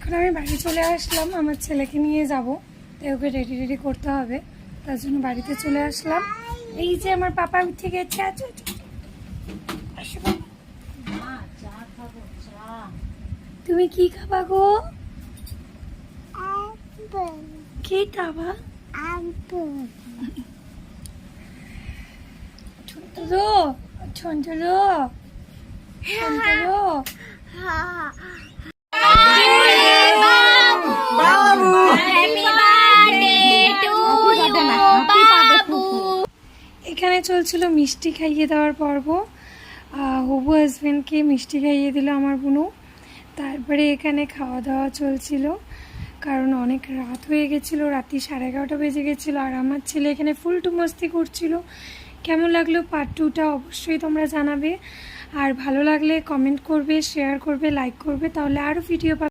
এখন আমি বাড়ি চলে আসলাম, আমার ছেলেকে নিয়ে যাব, তাই ওকে রেডি রেডি করতে হবে, তার জন্য বাড়িতে চলে আসলাম। এই যে আমার পাপা উঠে গেছে। তুমি কি খাবা গো? কি খাবা? ছোটলো ছোটলো ছোটলো এখানে চলছিল মিষ্টি খাইয়ে দেওয়ার পর্ব। হবু হাজব্যান্ডকে মিষ্টি খাইয়ে দিল আমার বোনু। তারপরে এখানে খাওয়া দাওয়া চলছিল, কারণ অনেক রাত হয়ে গেছিলো, রাত্রি 11:30 বেজে গেছিলো। আর আমার ছেলে এখানে ফুল টু মস্তি করছিল। কেমন লাগলো পার্ট 2টা অবশ্যই তোমরা জানাবে, আর ভালো লাগলে কমেন্ট করবে, শেয়ার করবে, লাইক করবে, তাহলে আরও ভিডিও পাবে।